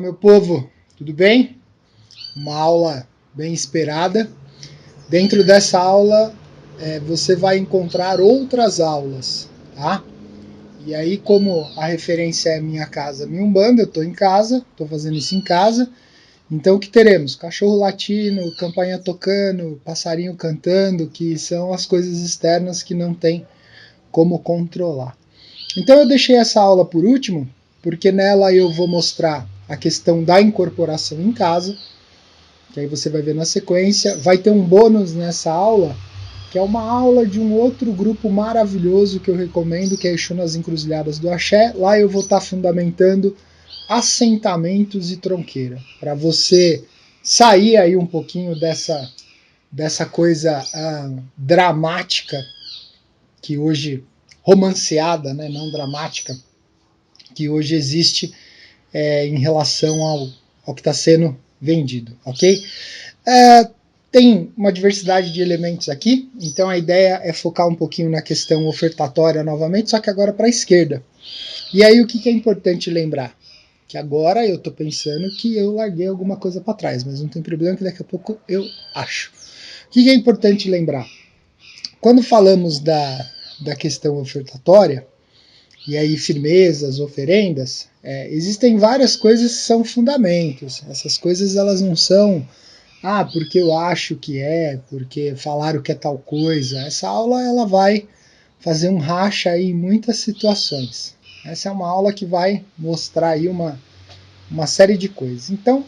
meu povo, tudo bem? Uma aula bem esperada. Dentro dessa aula, você vai encontrar outras aulas, tá? E aí, como a referência é minha casa, minha Umbanda, eu estou em casa, estou fazendo isso em casa. Então, o que teremos? Cachorro latindo, campainha tocando, passarinho cantando, que são as coisas externas que não tem como controlar. Então, eu deixei essa aula por último, porque nela eu vou mostrar a questão da incorporação em casa, que aí você vai ver na sequência. Vai ter um bônus nessa aula, que é uma aula de um outro grupo maravilhoso que eu recomendo, que é Exu nas Encruzilhadas do Axé. Lá eu vou estar fundamentando assentamentos e tronqueira, para você sair aí um pouquinho dessa coisa dramática, que hoje, romanceada, né, não dramática, que hoje existe em relação ao que está sendo vendido, ok? Tem uma diversidade de elementos aqui, então a ideia é focar um pouquinho na questão ofertatória novamente, só que agora para a esquerda. E aí o que é importante lembrar? Que agora eu estou pensando que eu larguei alguma coisa para trás, mas não tem problema que daqui a pouco eu acho. O que é importante lembrar? Quando falamos da questão ofertatória, e aí firmezas, oferendas, existem várias coisas que são fundamentos. Essas coisas elas não são, porque eu acho que porque falaram que é tal coisa. Essa aula ela vai fazer um racha aí em muitas situações. Essa é uma aula que vai mostrar aí uma série de coisas. Então,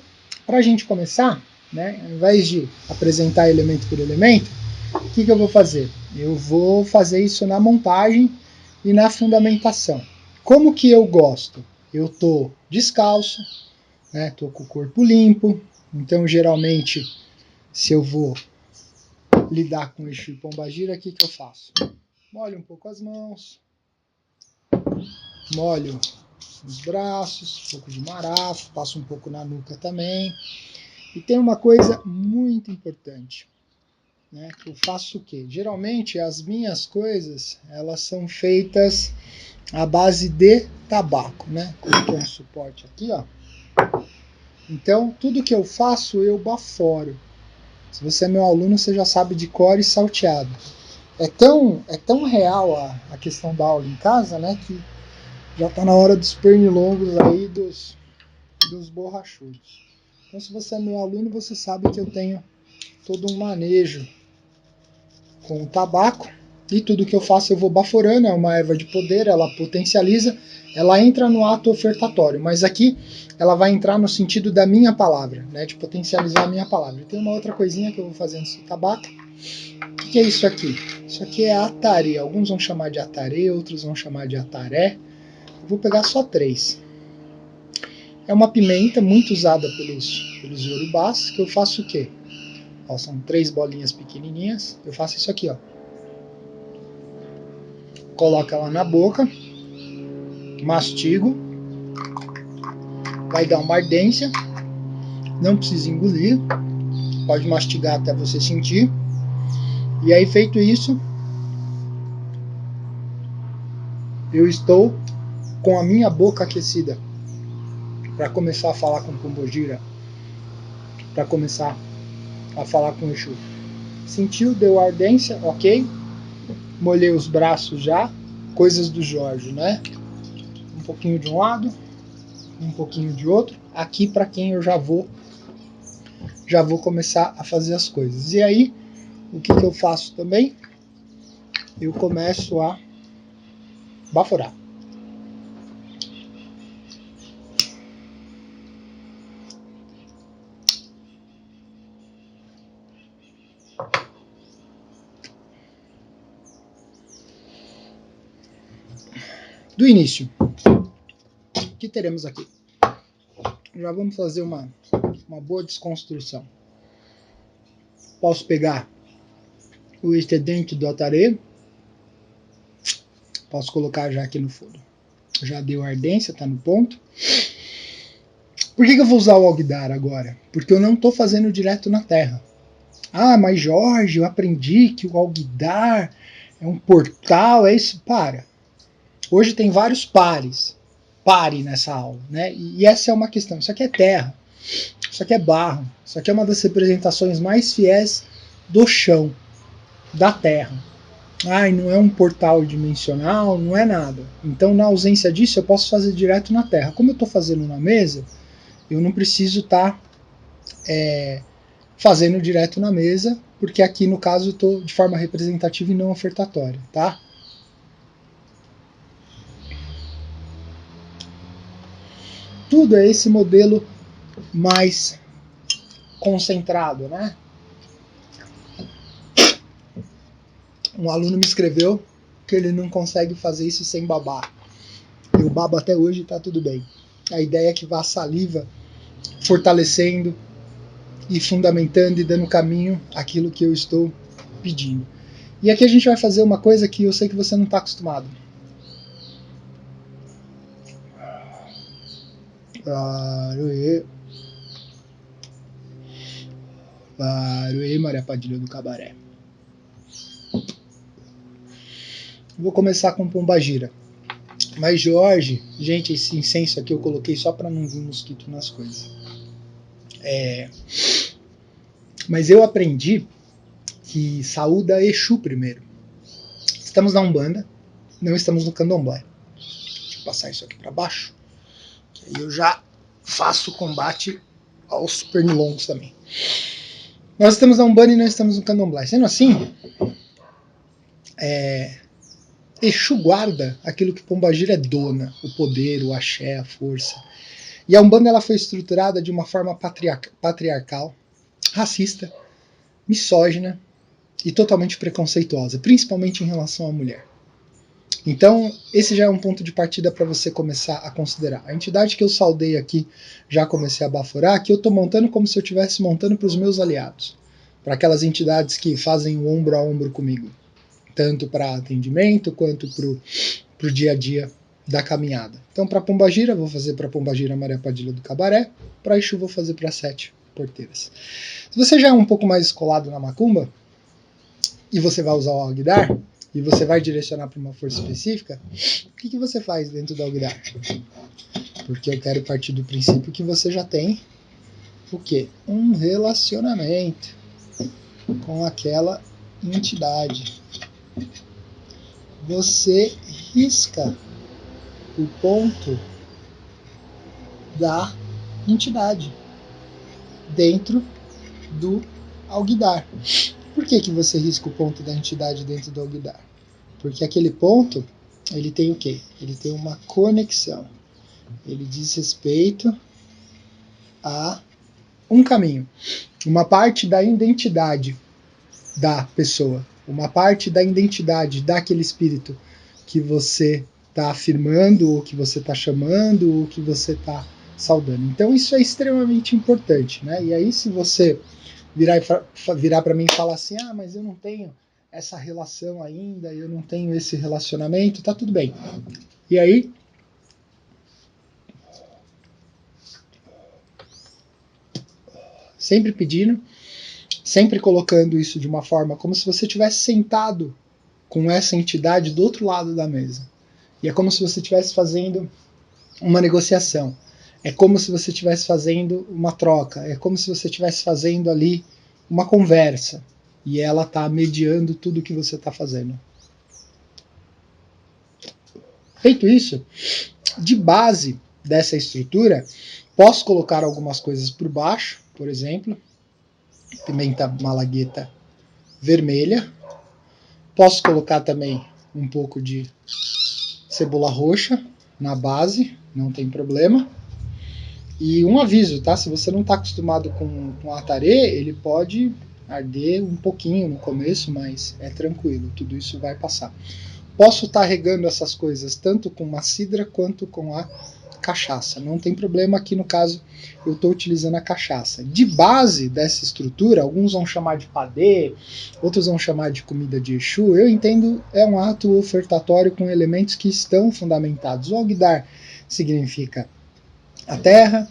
para a gente começar, né, ao invés de apresentar elemento por elemento, o que eu vou fazer? Eu vou fazer isso na montagem e na fundamentação. Como que eu gosto? Eu tô descalço, né? Tô com o corpo limpo, então geralmente se eu vou lidar com Exu e Pombagira, o que eu faço? Molho um pouco as mãos, molho os braços, um pouco de marafo, passo um pouco na nuca também. E tem uma coisa muito importante, né, que eu faço o quê? Geralmente as minhas coisas, elas são feitas à base de tabaco, né? Coloquei um suporte aqui, ó. Então, tudo que eu faço, eu baforo. Se você é meu aluno, você já sabe de cor e salteado. É tão real a questão da aula em casa, né, que já está na hora dos pernilongos aí, dos borrachudos. Então, se você é meu aluno, você sabe que eu tenho todo um manejo com o tabaco, e tudo que eu faço eu vou baforando. É uma erva de poder, ela potencializa, ela entra no ato ofertatório, mas aqui ela vai entrar no sentido da minha palavra, né, de potencializar a minha palavra. E tem uma outra coisinha que eu vou fazer nesse tabaco. O que é isso aqui? Isso aqui é atare. Alguns vão chamar de atare, outros vão chamar de ataré. Eu vou pegar só 3. É uma pimenta muito usada pelos yorubás, que eu faço o quê? Ó, são 3 bolinhas pequenininhas. Eu faço isso aqui, ó. Coloco ela na boca, mastigo, vai dar uma ardência, não precisa engolir, pode mastigar até você sentir. E aí, feito isso, eu estou com a minha boca aquecida para começar a falar com Pombogira, para começar a falar com Exu. Sentiu, deu ardência, ok. Molhei os braços já, coisas do Jorge, né? Um pouquinho de um lado, um pouquinho de outro. Aqui para quem eu já vou começar a fazer as coisas. E aí, o que eu faço também? Eu começo a baforar. Do início, o que teremos aqui? Já vamos fazer uma boa desconstrução. Posso pegar o excedente do atare, posso colocar já aqui no fogo. Já deu ardência, está no ponto. Por que eu vou usar o alguidar agora? Porque eu não estou fazendo direto na terra. Mas Jorge, eu aprendi que o alguidar é um portal, é isso? Para. Hoje tem vários pares. pare nessa aula, né? E essa é uma questão. Isso aqui é terra, isso aqui é barro, isso aqui é uma das representações mais fiéis do chão, da terra. Ai, não é um portal dimensional, não é nada. Então, na ausência disso, eu posso fazer direto na terra. Como eu estou fazendo na mesa, eu não preciso estar fazendo direto na mesa, porque aqui no caso eu estou de forma representativa e não ofertatória, tá? Tudo é esse modelo mais concentrado, né? Um aluno me escreveu que ele não consegue fazer isso sem babar. Eu babo até hoje e tá tudo bem. A ideia é que vá a saliva fortalecendo e fundamentando e dando caminho àquilo que eu estou pedindo. E aqui a gente vai fazer uma coisa que eu sei que você não está acostumado. Aroê, Maria Padilha do Cabaré. Vou começar com Pombagira. Mas Jorge, gente, esse incenso aqui eu coloquei só para não vir mosquito nas coisas. Mas eu aprendi que saúda Exu primeiro. Estamos na Umbanda, não estamos no Candomblé. Deixa eu passar isso aqui para baixo, que aí eu já faço combate aos pernilongos também. Nós estamos na Umbanda e não estamos no Candomblé. Sendo assim, Exu guarda aquilo que Pombagira é dona, o poder, o axé, a força. E a Umbanda ela foi estruturada de uma forma patriarcal, racista, misógina e totalmente preconceituosa, principalmente em relação à mulher. Então, esse já é um ponto de partida para você começar a considerar. A entidade que eu saudei aqui, já comecei a baforar, que eu estou montando como se eu estivesse montando para os meus aliados, para aquelas entidades que fazem o ombro a ombro comigo, tanto para atendimento quanto para o dia a dia da caminhada. Então, para Pombagira, vou fazer para Pombagira Maria Padilha do Cabaré, para Exu vou fazer para 7 porteiras. Se você já é um pouco mais escolado na macumba, e você vai usar o Alguidar, e você vai direcionar para uma força específica, o que você faz dentro do Alguidar? Porque eu quero partir do princípio que você já tem o quê? Um relacionamento com aquela entidade. Você risca o ponto da entidade dentro do Alguidar. Por que você risca o ponto da entidade dentro do Alguidar? Porque aquele ponto, ele tem o quê? Ele tem uma conexão. Ele diz respeito a um caminho. Uma parte da identidade da pessoa. Uma parte da identidade daquele espírito que você está afirmando, ou que você está chamando, ou que você está saudando. Então isso é extremamente importante, né? E aí se você virar para mim e falar assim, ah, mas eu não tenho essa relação ainda, eu não tenho esse relacionamento, tá tudo bem. E aí, sempre pedindo, sempre colocando isso de uma forma como se você tivesse sentado com essa entidade do outro lado da mesa. E é como se você estivesse fazendo uma negociação. É como se você estivesse fazendo uma troca. É como se você estivesse fazendo ali uma conversa. E ela está mediando tudo que você está fazendo. Feito isso, de base dessa estrutura, posso colocar algumas coisas por baixo, por exemplo, pimenta malagueta vermelha. Posso colocar também um pouco de cebola roxa na base, não tem problema. E um aviso, tá? Se você não está acostumado com atarê, ele pode arder um pouquinho no começo, mas é tranquilo, tudo isso vai passar. Posso estar regando essas coisas tanto com uma cidra quanto com a cachaça. Não tem problema, aqui no caso eu estou utilizando a cachaça. De base dessa estrutura, alguns vão chamar de padê, outros vão chamar de comida de Exu, eu entendo é um ato ofertatório com elementos que estão fundamentados. O Alguidar significa a terra,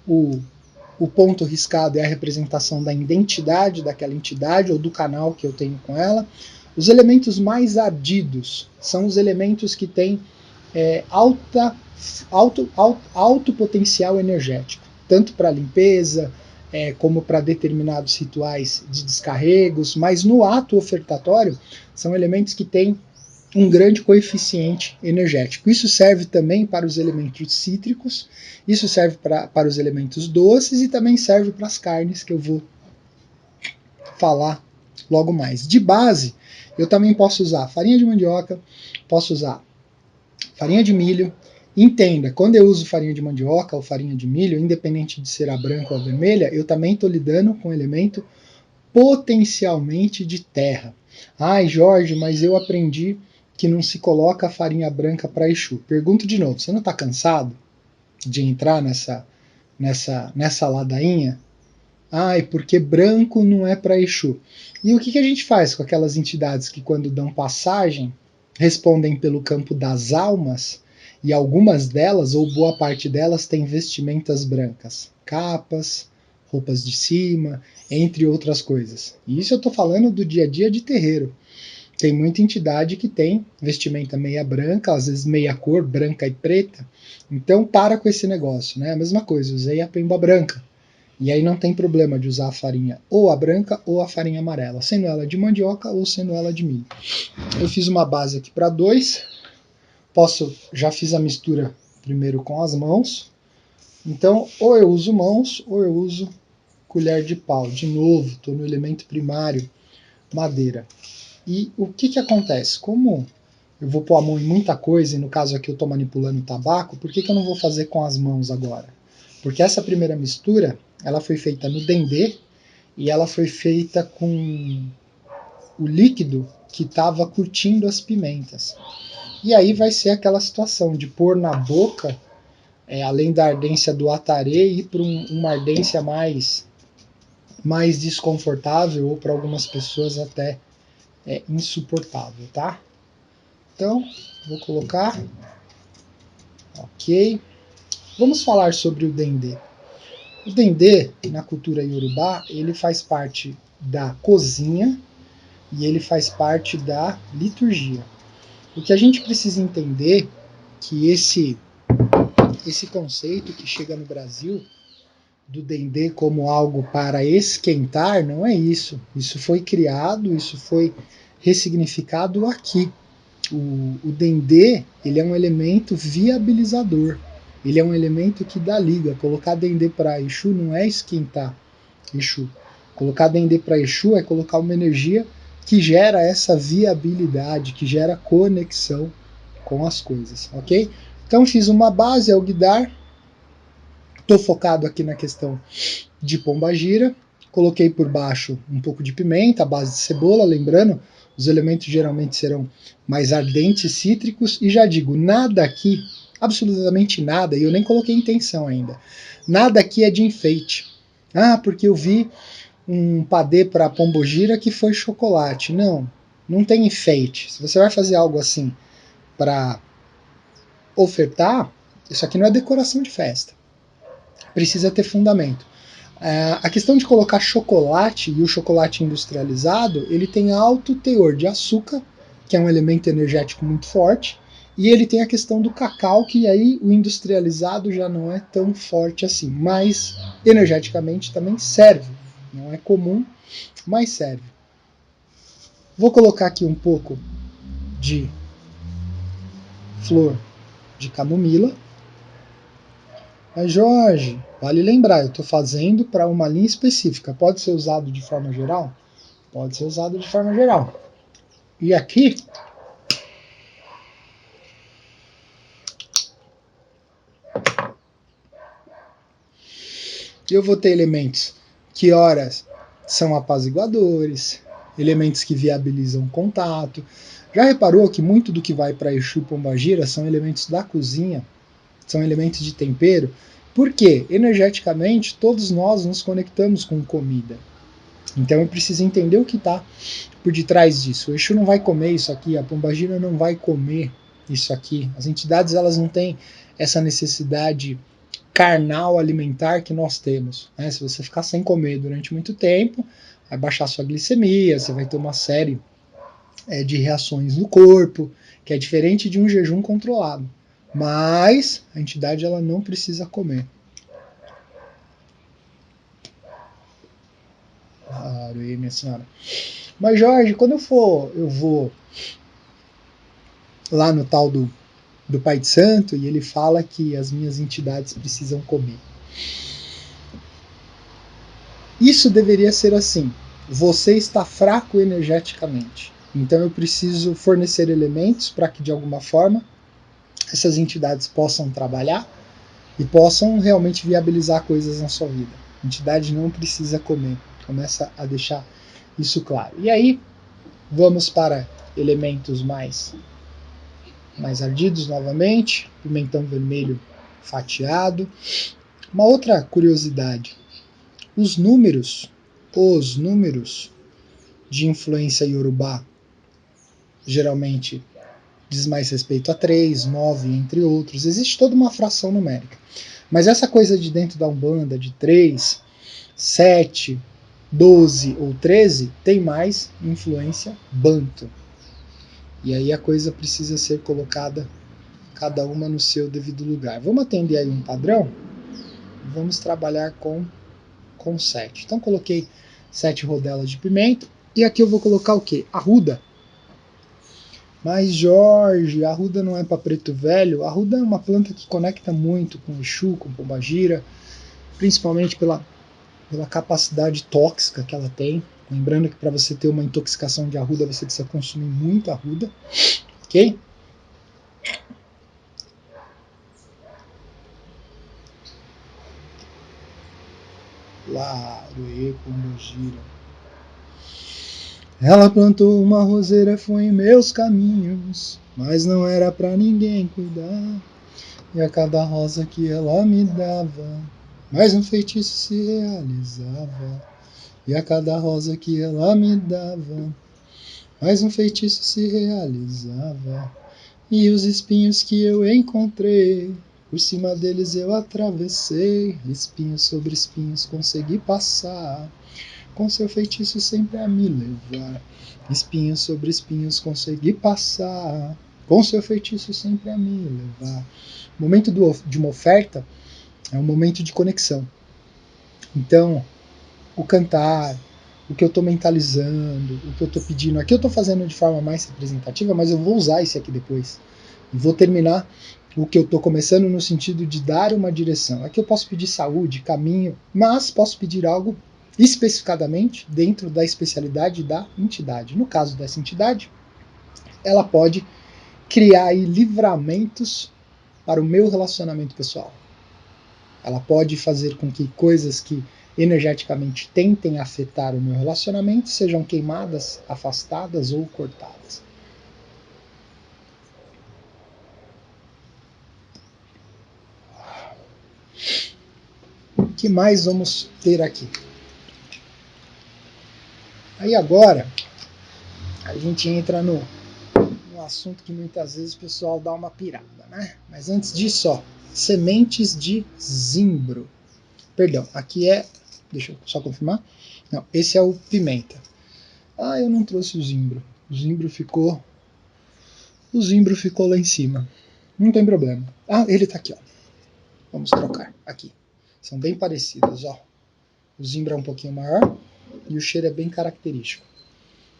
o ponto riscado é a representação da identidade daquela entidade ou do canal que eu tenho com ela. Os elementos mais ardidos são os elementos que têm alto potencial energético, tanto para limpeza, como para determinados rituais de descarregos, mas no ato ofertatório são elementos que têm um grande coeficiente energético. Isso serve também para os elementos cítricos, isso serve para os elementos doces e também serve para as carnes, que eu vou falar logo mais. De base, eu também posso usar farinha de mandioca, posso usar farinha de milho. Entenda, quando eu uso farinha de mandioca ou farinha de milho, independente de ser a branca ou a vermelha, eu também estou lidando com um elemento potencialmente de terra. Ai, Jorge, mas eu aprendi que não se coloca a farinha branca para Exu. Pergunto de novo, você não está cansado de entrar nessa ladainha? Ai, porque branco não é para Exu. E o que a gente faz com aquelas entidades que, quando dão passagem, respondem pelo campo das almas, e algumas delas, ou boa parte delas, têm vestimentas brancas, capas, roupas de cima, entre outras coisas. E isso eu estou falando do dia a dia de terreiro. Tem muita entidade que tem vestimenta meia branca, às vezes meia cor, branca e preta. Então para com esse negócio, né? A mesma coisa, usei a pemba branca. E aí não tem problema de usar a farinha ou a branca ou a farinha amarela, sendo ela de mandioca ou sendo ela de milho. Eu fiz uma base aqui para 2. Já fiz a mistura primeiro com as mãos. Então, ou eu uso mãos ou eu uso colher de pau. De novo, estou no elemento primário, madeira. E o que acontece? Como eu vou pôr a mão em muita coisa, e no caso aqui eu estou manipulando o tabaco, por que eu não vou fazer com as mãos agora? Porque essa primeira mistura, ela foi feita no dendê, e ela foi feita com o líquido que estava curtindo as pimentas. E aí vai ser aquela situação de pôr na boca, além da ardência do atarê, ir para uma ardência mais desconfortável, ou para algumas pessoas até insuportável, tá? Então, vou colocar. Ok. Vamos falar sobre o dendê. O dendê, na cultura iorubá, ele faz parte da cozinha e ele faz parte da liturgia. O que a gente precisa entender que esse conceito que chega no Brasil do dendê como algo para esquentar, não é isso. Isso foi criado, isso foi ressignificado aqui. O dendê, ele é um elemento viabilizador. Ele é um elemento que dá liga. Colocar dendê para Exu não é esquentar Exu. Colocar dendê para Exu é colocar uma energia que gera essa viabilidade, que gera conexão com as coisas, ok? Então fiz uma base, Alguidar. Estou focado aqui na questão de pombagira. Coloquei por baixo um pouco de pimenta, a base de cebola, lembrando, os elementos geralmente serão mais ardentes, cítricos, e já digo, nada aqui, absolutamente nada, e eu nem coloquei intenção ainda, nada aqui é de enfeite. Ah, porque eu vi um padê para pombogira que foi chocolate. Não, não tem enfeite. Se você vai fazer algo assim para ofertar, isso aqui não é decoração de festa. Precisa ter fundamento. A questão de colocar chocolate, e o chocolate industrializado, ele tem alto teor de açúcar, que é um elemento energético muito forte, e ele tem a questão do cacau, que aí o industrializado já não é tão forte assim, mas energeticamente também serve. Não é comum, mas serve. Vou colocar aqui um pouco de flor de camomila. Mas Jorge, vale lembrar, eu estou fazendo para uma linha específica. Pode ser usado de forma geral? Pode ser usado de forma geral. E aqui eu vou ter elementos que horas são apaziguadores, elementos que viabilizam contato. Já reparou que muito do que vai para Exu Pombagira são elementos da cozinha, são elementos de tempero? Porque energeticamente todos nós nos conectamos com comida. Então eu preciso entender o que está por detrás disso. O Exu não vai comer isso aqui, a pombagira não vai comer isso aqui. As entidades, elas não têm essa necessidade carnal alimentar que nós temos. Né? Se você ficar sem comer durante muito tempo, vai baixar sua glicemia, você vai ter uma série de reações no corpo, que é diferente de um jejum controlado. Mas a entidade ela não precisa comer. Claro, aí, minha senhora. Mas Jorge, quando eu vou lá no tal do Pai de Santo e ele fala que as minhas entidades precisam comer. Isso deveria ser assim. Você está fraco energeticamente. Então eu preciso fornecer elementos para que de alguma forma essas entidades possam trabalhar e possam realmente viabilizar coisas na sua vida. A entidade não precisa comer. Começa a deixar isso claro. E aí vamos para elementos mais ardidos novamente. Pimentão vermelho fatiado. Uma outra curiosidade. Os números de influência iorubá geralmente diz mais respeito a 3, 9, entre outros. Existe toda uma fração numérica. Mas essa coisa de dentro da Umbanda, de 3, 7, 12 ou 13, tem mais influência banto. E aí a coisa precisa ser colocada, cada uma no seu devido lugar. Vamos atender aí um padrão? Vamos trabalhar com 7. Então coloquei 7 rodelas de pimenta. E aqui eu vou colocar o quê? Arruda. Mas Jorge, a arruda não é para preto velho? A arruda é uma planta que conecta muito com o Exu, com Pombagira, principalmente pela capacidade tóxica que ela tem. Lembrando que para você ter uma intoxicação de arruda, você precisa consumir muita arruda. Ok? Laroê, Pombagira. Ela plantou uma roseira, foi em meus caminhos, mas não era pra ninguém cuidar. E a cada rosa que ela me dava, mais um feitiço se realizava. E a cada rosa que ela me dava, mais um feitiço se realizava. E os espinhos que eu encontrei, por cima deles eu atravessei. Espinhos sobre espinhos consegui passar, com seu feitiço sempre a me levar. Espinhos sobre espinhos consegui passar, com seu feitiço sempre a me levar. O momento de uma oferta é um momento de conexão. Então, o cantar, o que eu estou mentalizando, o que eu estou pedindo. Aqui eu estou fazendo de forma mais representativa, mas eu vou usar isso aqui depois. E vou terminar o que eu estou começando no sentido de dar uma direção. Aqui eu posso pedir saúde, caminho, mas posso pedir algo especificadamente dentro da especialidade da entidade. No caso dessa entidade, ela pode criar aí livramentos para o meu relacionamento pessoal. Ela pode fazer com que coisas que energeticamente tentem afetar o meu relacionamento sejam queimadas, afastadas ou cortadas. O que mais vamos ter aqui? Aí agora a gente entra no assunto que muitas vezes o pessoal dá uma pirada, né? Mas antes disso, ó, sementes de zimbro. Perdão, aqui é... Deixa eu só confirmar. Não, esse é o pimenta. Ah, eu não trouxe o zimbro. O zimbro ficou lá em cima. Não tem problema. Ah, ele tá aqui, ó. Vamos trocar. Aqui. São bem parecidos, ó. O zimbro é um pouquinho maior e o cheiro é bem característico.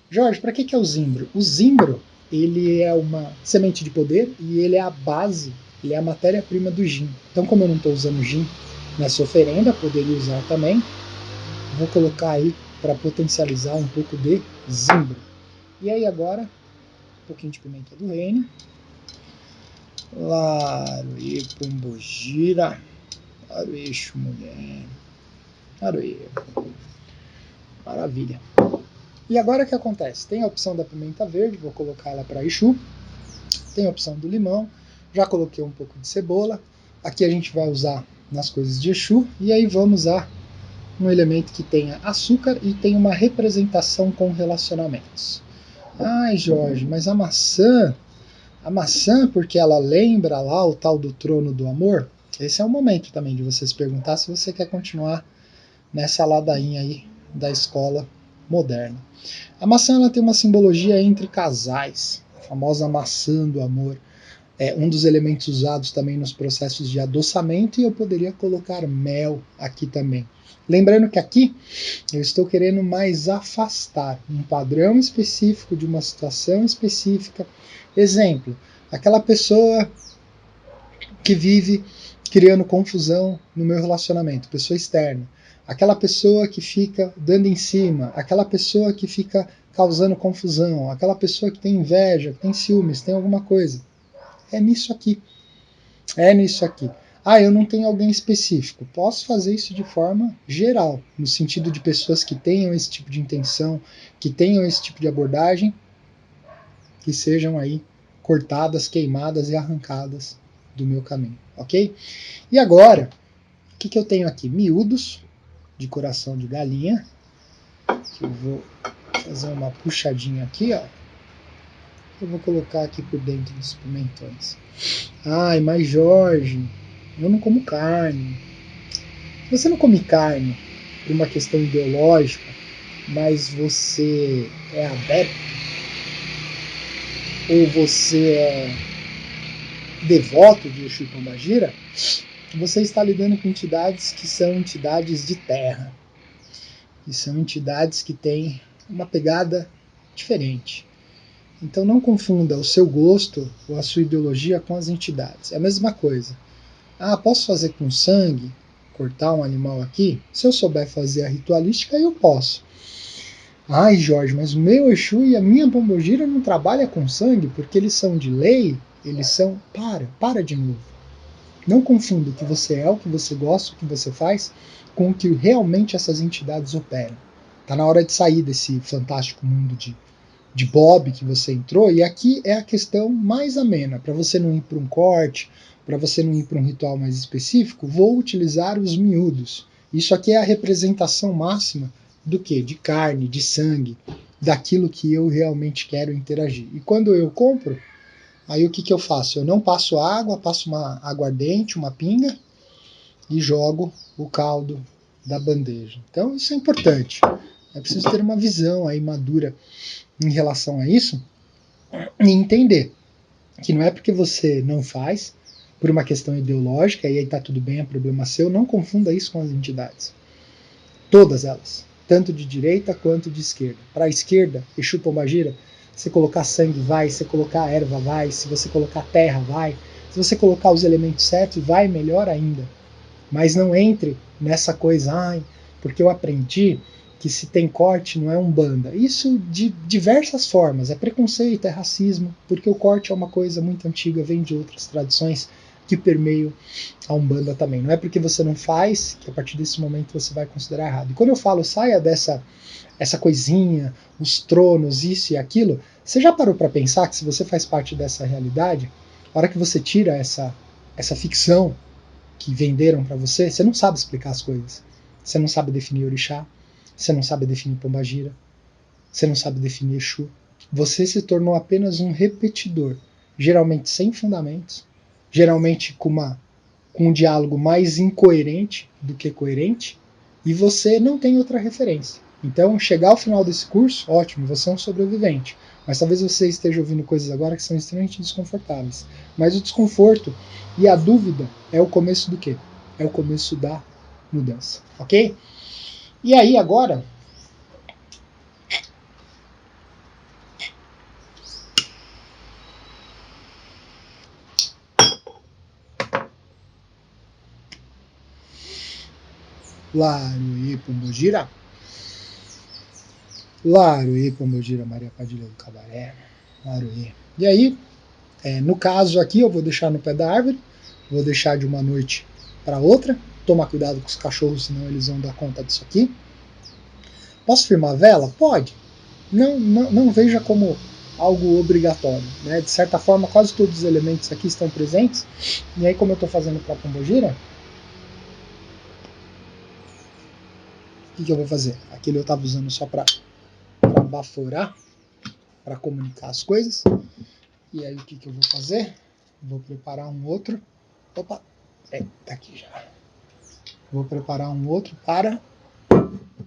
Jorge, para que é o zimbro? O zimbro, ele é uma semente de poder e ele é a base, ele é a matéria-prima do gin. Então, como eu não estou usando gin nessa oferenda, poderia usar também. Vou colocar aí para potencializar um pouco de zimbro. E aí agora, um pouquinho de pimenta do reino. Laroê, Pombogira. Laroê, mulher. Laroê. Maravilha. E agora o que acontece? Tem a opção da pimenta verde, vou colocar ela para Exu. Tem a opção do limão, já coloquei um pouco de cebola. Aqui a gente vai usar nas coisas de Exu. E aí vamos usar um elemento que tenha açúcar e tem uma representação com relacionamentos. Ai, Jorge, mas a maçã porque ela lembra lá o tal do trono do amor? Esse é o momento também de você se perguntar se você quer continuar nessa ladainha aí da escola moderna. A maçã ela tem uma simbologia entre casais, a famosa maçã do amor. é um dos elementos usados também nos processos de adoçamento, e eu poderia colocar mel aqui também. Lembrando que aqui eu estou querendo mais afastar um padrão específico de uma situação específica. Exemplo, aquela pessoa que vive criando confusão no meu relacionamento, pessoa externa. Aquela pessoa que fica dando em cima, aquela pessoa que fica causando confusão, aquela pessoa que tem inveja, que tem ciúmes, tem alguma coisa. É nisso aqui. É nisso aqui. Ah, eu não tenho alguém específico. Posso fazer isso de forma geral, no sentido de pessoas que tenham esse tipo de intenção, que tenham esse tipo de abordagem, que sejam aí cortadas, queimadas e arrancadas do meu caminho, ok? E agora, o que eu tenho aqui? Miúdos de coração de galinha, que eu vou fazer uma puxadinha aqui, ó. Eu vou colocar aqui por dentro dos pimentões. Ai, mas Jorge, eu não como carne. Se você não come carne por uma questão ideológica, mas você é adepto, ou você é devoto de Exu Pombagira, você está lidando com entidades que são entidades de terra, que são entidades que têm uma pegada diferente. Então não confunda o seu gosto ou a sua ideologia com as entidades. É a mesma coisa. Ah, posso fazer com sangue? Cortar um animal aqui? Se eu souber fazer a ritualística, eu posso. Ai, Jorge, mas o meu Exu e a minha Pombogira não trabalham com sangue porque eles são de lei? Eles são... Para de novo. Não confunda o que você é, o que você gosta, o que você faz, com o que realmente essas entidades operam. Está na hora de sair desse fantástico mundo de Bob que você entrou, e aqui é a questão mais amena. Para você não ir para um corte, para você não ir para um ritual mais específico, vou utilizar os miúdos. Isso aqui é a representação máxima do que? De carne, de sangue, daquilo que eu realmente quero interagir. E quando eu compro, aí o que eu faço? Eu não passo água, passo uma aguardente, uma pinga, e jogo o caldo da bandeja. Então isso é importante. É preciso ter uma visão aí madura em relação a isso e entender que não é porque você não faz por uma questão ideológica, e aí tá tudo bem, é problema seu, não confunda isso com as entidades. Todas elas, tanto de direita quanto de esquerda. Para a esquerda, Exu Pombagira, se colocar sangue vai, se colocar erva vai, se você colocar terra vai, se você colocar os elementos certos vai, melhor ainda. Mas não entre nessa coisa, ai, porque eu aprendi que se tem corte não é umbanda. Isso de diversas formas, é preconceito, é racismo, porque o corte é uma coisa muito antiga, vem de outras tradições que permeiam a umbanda também. Não é porque você não faz que a partir desse momento você vai considerar errado. E quando eu falo saia essa coisinha, os tronos, isso e aquilo, você já parou para pensar que se você faz parte dessa realidade, a hora que você tira essa ficção que venderam para você, você não sabe explicar as coisas. Você não sabe definir orixá, você não sabe definir pombagira, você não sabe definir Exu. Você se tornou apenas um repetidor, geralmente sem fundamentos, geralmente com um diálogo mais incoerente do que coerente, e você não tem outra referência. Então, chegar ao final desse curso, ótimo, você é um sobrevivente. Mas talvez você esteja ouvindo coisas agora que são extremamente desconfortáveis. Mas o desconforto e a dúvida é o começo do quê? É o começo da mudança, ok? E aí agora, Laruí Pombogira, Laruí Pombogira Maria Padilha do Cabaré, Laruí. E aí, no caso aqui, eu vou deixar no pé da árvore, vou deixar de uma noite para outra. Tomar cuidado com os cachorros, senão eles vão dar conta disso aqui. Posso firmar a vela? Pode. Não veja como algo obrigatório. Né? De certa forma, quase todos os elementos aqui estão presentes. E aí, como eu estou fazendo para a Pombogira, o que eu vou fazer? Aquele eu estava usando só para baforar, para comunicar as coisas. E aí, o que eu vou fazer? Vou preparar um outro. Opa, tá aqui já. Vou preparar um outro para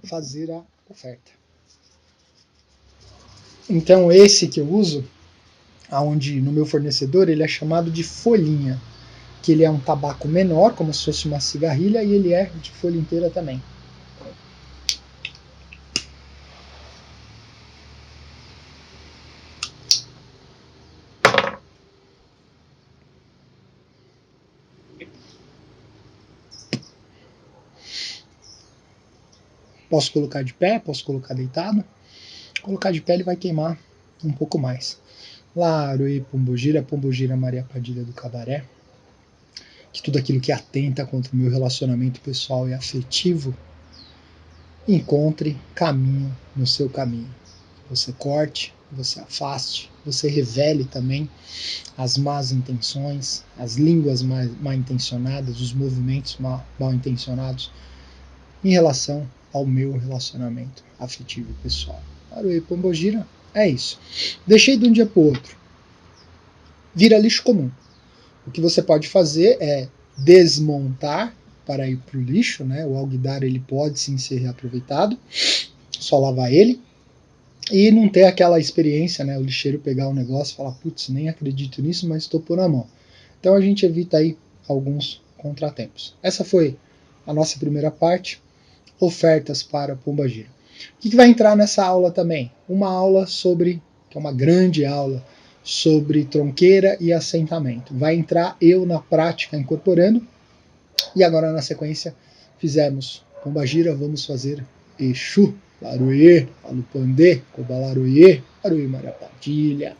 fazer a oferta. Então esse que eu uso onde no meu fornecedor ele é chamado de folhinha, que ele é um tabaco menor, como se fosse uma cigarrilha, e ele é de folha inteira também. Posso colocar de pé, posso colocar deitado. Colocar de pé ele vai queimar um pouco mais. Laruê Pombogira Maria Padilha do Cabaré. Que tudo aquilo que atenta contra o meu relacionamento pessoal e afetivo encontre caminho no seu caminho. Você corte, você afaste, você revele também as más intenções, as línguas mal intencionadas, os movimentos mal intencionados em relação ao meu relacionamento afetivo e pessoal. Aruê Pombogira, é isso. Deixei de um dia para o outro. Vira lixo comum. O que você pode fazer é desmontar para ir para o lixo, né? O alguidar ele pode sim ser reaproveitado, só lavar ele e não ter aquela experiência, né? O lixeiro pegar o negócio e falar, putz, nem acredito nisso, mas estou por na mão. Então a gente evita aí alguns contratempos. Essa foi a nossa primeira parte, ofertas para Pombagira. O que vai entrar nessa aula também? Uma aula sobre, que é uma grande aula, sobre tronqueira e assentamento. Vai entrar eu na prática incorporando, e agora na sequência fizemos Pombagira, vamos fazer Exu, Laruê, Alupandê, Cobalaruê, Laruê Maria Padilha.